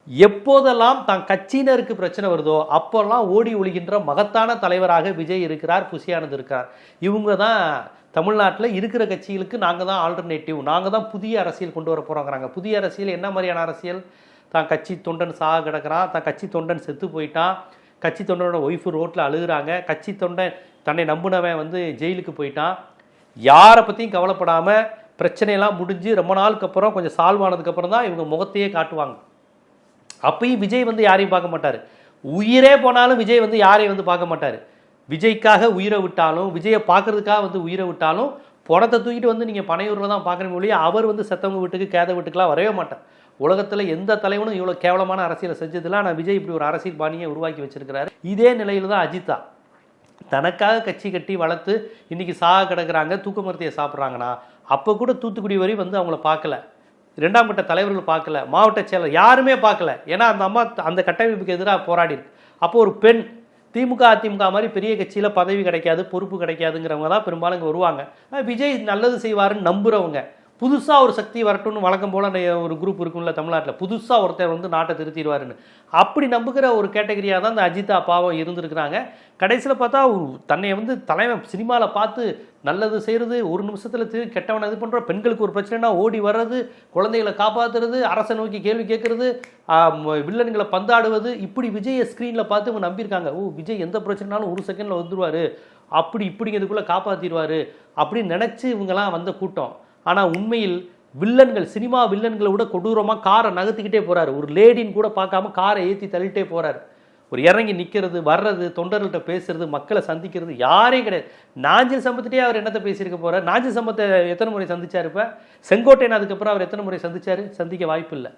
எப்போதெல்லாம் தான் கட்சியினருக்கு பிரச்சனை வருதோ அப்போல்லாம் ஓடி ஒளிகின்ற மகத்தான தலைவராக விஜய் இருக்கிறார், புஷி ஆனந்த் இருக்கார். இவங்க தான் தமிழ்நாட்டில் இருக்கிற கட்சிகளுக்கு நாங்கள் தான் ஆல்டர்னேட்டிவ், நாங்கள் தான் புதிய அரசியல் கொண்டு வர போகிறோங்கிறாங்க. புதிய அரசியல் என்ன மாதிரியான அரசியல்? தான் கட்சி தொண்டன் சாக கிடக்கிறான், தான் கட்சி தொண்டன் செத்து போயிட்டான், கட்சி தொண்டனோட ஒய்ஃபு ரோட்டில் அழுகுறாங்க, கட்சி தொண்டன் தன்னை நம்பினவன் வந்து ஜெயிலுக்கு போயிட்டான். யாரை பற்றியும் கவலைப்படாமல் பிரச்சனையெல்லாம் முடிஞ்சு ரொம்ப நாளுக்கு அப்புறம் கொஞ்சம் சால்வ் ஆனதுக்கப்புறம் தான் இவங்க முகத்தையே காட்டுவாங்க. அப்பயும் விஜய் வந்து யாரையும் பார்க்க மாட்டார். உயிரே போனாலும் விஜய் வந்து யாரையும் வந்து பார்க்க மாட்டார். விஜய்க்காக உயிரை விட்டாலும், விஜயை பார்க்கறதுக்காக வந்து உயிரை விட்டாலும் பணத்தை தூக்கிட்டு வந்து நீங்கள் பனையூரில் தான் பார்க்குற மொழியே அவர் வந்து செத்தவங்க வீட்டுக்கு கேத வீட்டுக்கெலாம் வரவே மாட்டார். உலகத்தில் எந்த தலைவனும் இவ்வளோ கேவலமான அரசியலை செஞ்சதில்லை. ஆனால் விஜய் இப்படி ஒரு அரசியல் பாணியை உருவாக்கி வச்சிருக்கிறாரு. இதே நிலையில் தான் அஜித்தா தனக்காக கட்சி கட்டி வளர்த்து இன்றைக்கி சாக கிடக்கிறாங்க, தூக்க மருத்தியை சாப்பிட்றாங்கன்னா அப்போ கூட தூத்துக்குடி வரை வந்து அவங்கள பார்க்கல, இரண்டாம் கட்ட தலைவர்கள் பார்க்கல, மாவட்ட செயலர் யாருமே பார்க்கல. ஏன்னா அந்த அம்மா அந்த கட்டமைப்புக்கு எதிராக போராடி இருக்கு. அப்போ ஒரு பெண் திமுக அதிமுக மாதிரி பெரிய கட்சியில் பதவி கிடைக்காது, பொறுப்பு கிடைக்காதுங்கிறவங்க தான் பெரும்பாலும் இங்கே வருவாங்க. விஜய் நல்லது செய்வாருன்னு நம்புகிறவங்க, புதுசாக ஒரு சக்தி வரட்டும்னு வழக்கம் போல் ஒரு குரூப் இருக்கும்ல தமிழ்நாட்டில், புதுசாக ஒருத்தர் வந்து நாட்டை திருத்திடுவாருன்னு அப்படி நம்புகிற ஒரு கேட்டகரியாக தான் இந்த அஜித்தா பாவம் இருந்திருக்கிறாங்க. கடைசியில் பார்த்தா தன்னை வந்து தலைவன் சினிமாவில் பார்த்து நல்லது செய்கிறது, ஒரு நிமிஷத்தில் கெட்டவனை இது பண்ணுற, பெண்களுக்கு ஒரு பிரச்சனைனா ஓடி வர்றது, குழந்தைகளை காப்பாற்றுறது, அரசை நோக்கி கேள்வி கேட்குறது, வில்லன்களை பந்தாடுவது, இப்படி விஜயை ஸ்க்ரீனில் பார்த்து இவங்க நம்பியிருக்காங்க. விஜய் எந்த பிரச்சனைனாலும் ஒரு செகண்டில் வந்துடுவார், அப்படி இப்படிங்கிறதுக்குள்ளே காப்பாற்றிடுவார் அப்படின்னு நினச்சி இவங்கெல்லாம் வந்த கூட்டம். ஆனால் உண்மையில் வில்லன்கள், சினிமா வில்லன்களை விட கொடூரமாக காரை நகர்த்திக்கிட்டே போகிறாரு. ஒரு லேடின்னு கூட பார்க்காம காரை ஏற்றி தள்ளிட்டே போகிறாரு. ஒரு இறங்கி நிற்கிறது, வர்றது, தொண்டர்கள்ட்ட பேசுறது, மக்களை சந்திக்கிறது யாரே கிடையாது. நாஞ்சில் சம்பத்திட்டே அவர் என்னத்தை பேசியிருக்க போகிறார்? நாஞ்சில் சம்பத்தை எத்தனை முறை சந்திச்சார்? இப்போ செங்கோட்டையன் அதுக்கப்புறம் அவர் எத்தனை முறை சந்திச்சார்? சந்திக்க வாய்ப்பு இல்லை.